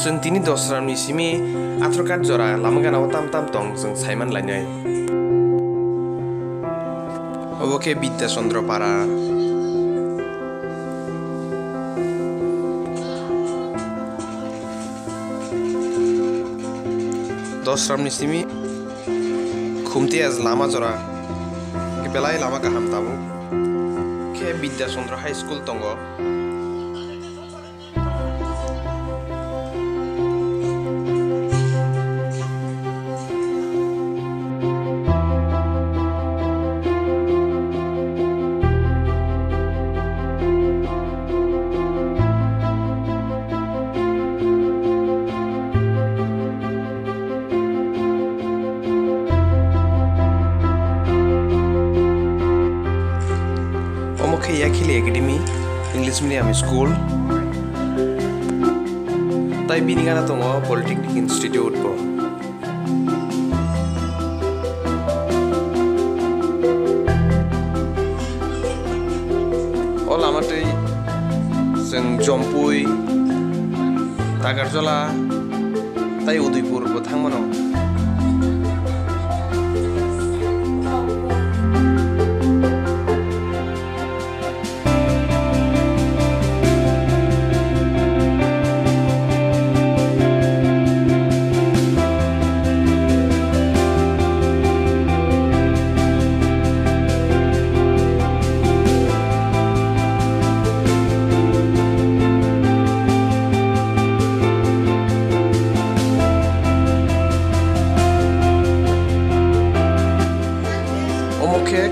जों दिनै दसरानि सिमी आथ्रकाट जरा लामा गानाव ताम ताम दं जों साइमान लायनाय अबके बिद्या चन्द्र पारा दसरानि सिमी खुमते आज लामा जरा बेलाय लामा गाहाम ताबु के बिद्या चन्द्र हाई स्कुल दंग Yakili Academy English Medium School Tai biningana tongo Polytechnic Institute po Ola mate जों Jampui Tagarjola Tai Udaipur po thangmano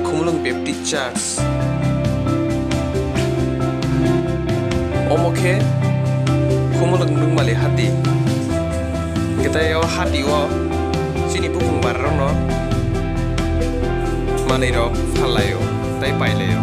Kumulung Baptist Church Omoke Kumulung Nungmali Hati Kita yo hati wo Sini bukung barrono Maniro Halayo Tai Paileyo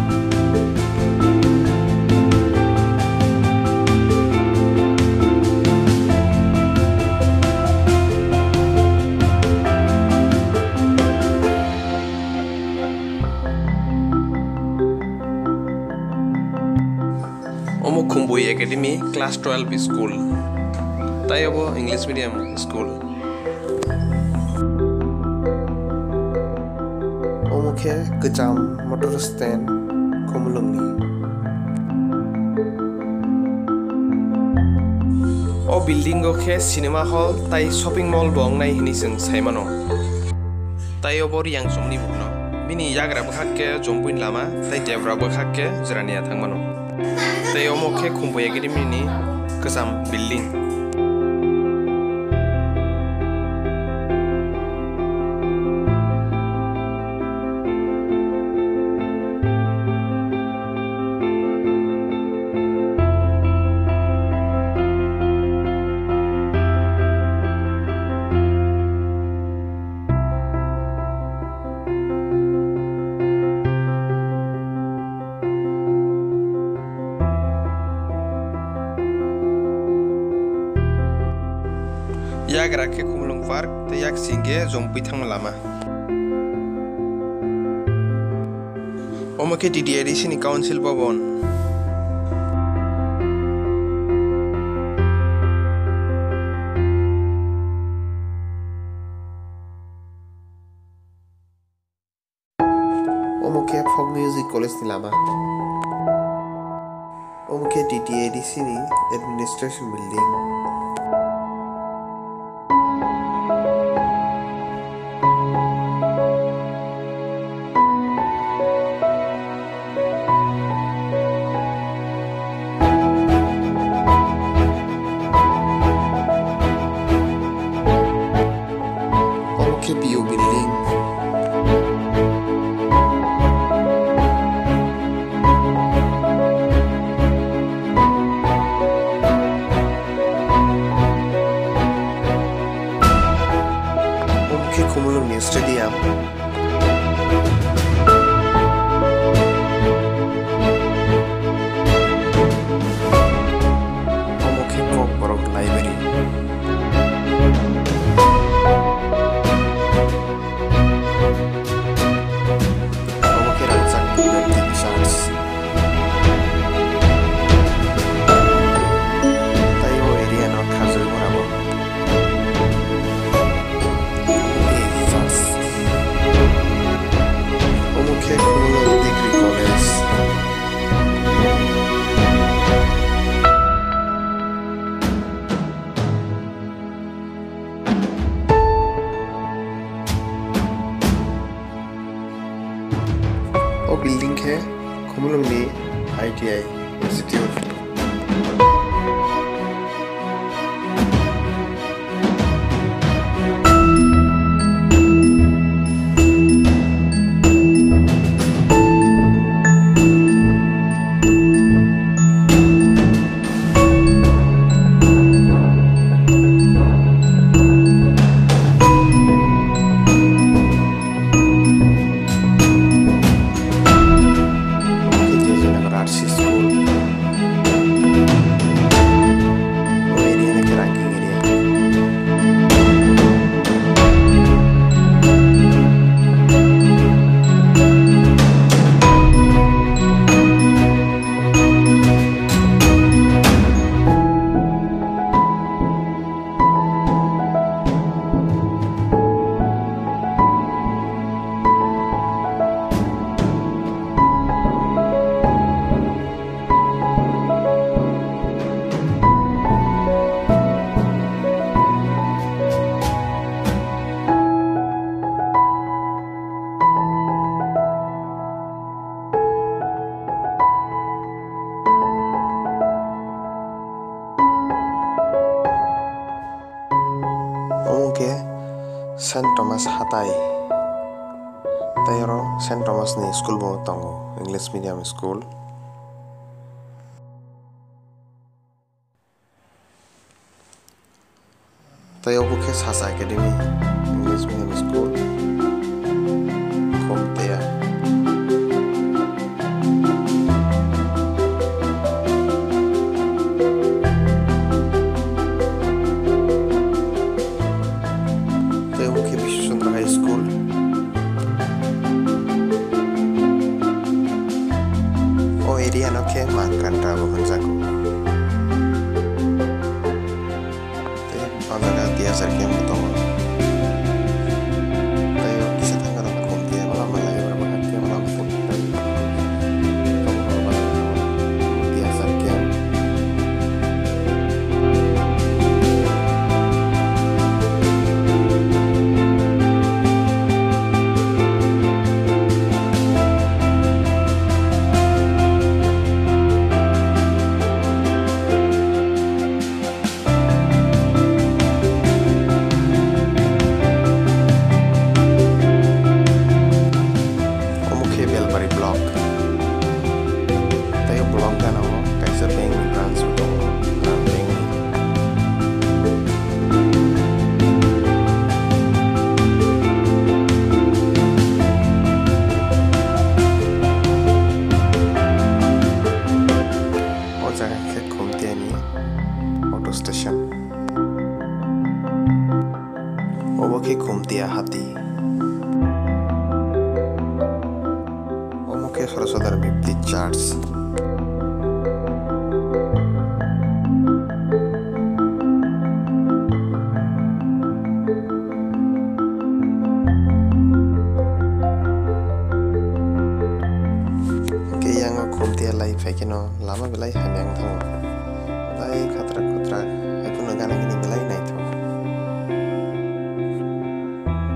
Omo Kumbui Academy Class 12 School Tayobo English Medium School Omo ke Kejam Motor Stand Kumulungni O building go ke cinema hall Tai shopping mall bong nai hini sing saimano Tayobo riang somni bukno Bini yagra bakhak ke jompuin lama Tai jebra bakhak ke jerania thangmano Tai Omoke Kumbui Academy ni kesam building Yak rakhe Kumulung Park te yak singe jompui thang lama Omoke DDRC ni council bobon Omoke folk music college ni lama Omoke DDRC ni administration building PO building Omoke Kumulung Stadium Omoke Kokborok Library Tayo area not Kazul Morabo building के खुमलुंगनि ITI Institute Saint Thomas Hatai Tayro Saint Thomas ni school bo tongo English medium school Tayo buke Sasa Academy English medium school Komtea area no ke makan rabo hanjaku te panaga dia sarkem butongo tayo kisa tanga na komte mala mala berapa hati mala pun dia sarkem station obo ke Khumtia hati omo ke Saraswati Bipti Church ke yang Khumtia lai phekino lama belai hamyang thang lai khatra khatra aku nagana gini belai nai tho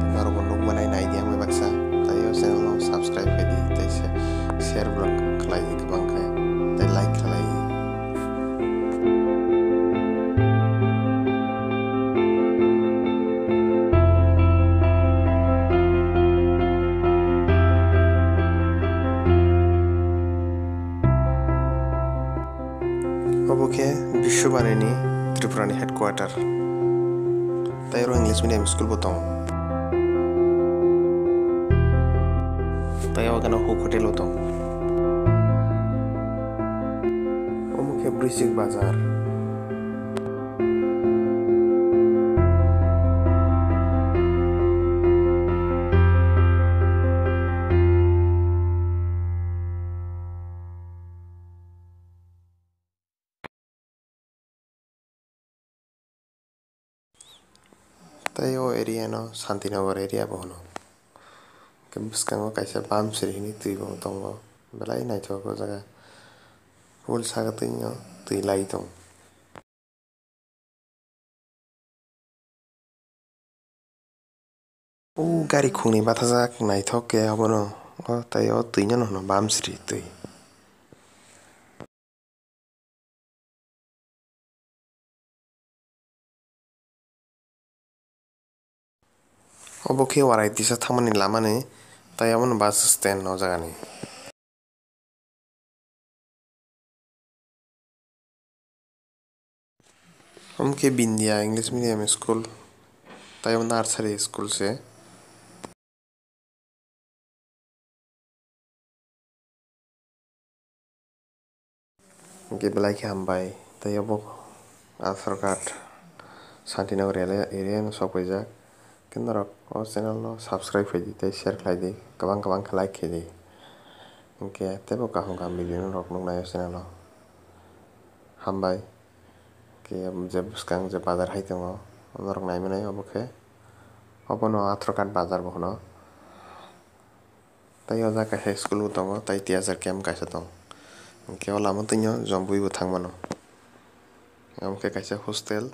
tengaro bonuk manai nai dia me baksa tayo channel no subscribe kai di tai share blog khlai kabang kai tai like khlai Oboke Bishwabarani Tripurani headquarter Tayro English medium school botong Tayo gana hotel botong Oboke Brisik Bazar Tayo area no Santinagar area bono. Kebiskango kaisa bam sirihini tui bo tongo. Belai nai thoko jaga. Full sagatinyo tui lai tong. Gari khungni bathajak nai thok ke abono. tai o tui no no bamsri tui. Obo khe warai tisa thamani lamani tai amon bus stand no jagani. Amke Bindia English Medium School tai nursery school se. Amke belai khe hambai tai obo Aadhaar card Shantinagar area no sokpaijak. Kinarok o channel no subscribe khai di tei share khai di kabang khe like khai di. Amke tebo kaham video rok nuknai o channel o. Hambai ke je bwskang je bazar hai tongo norok naimani obo khe obono Aadhaar card bazar bo no. Tai o jaga kaisa school bo tongo tai tiyazar camp kaisa tong. Amke o lama tui no jombui bo thangmano. Amke kaisa hostel.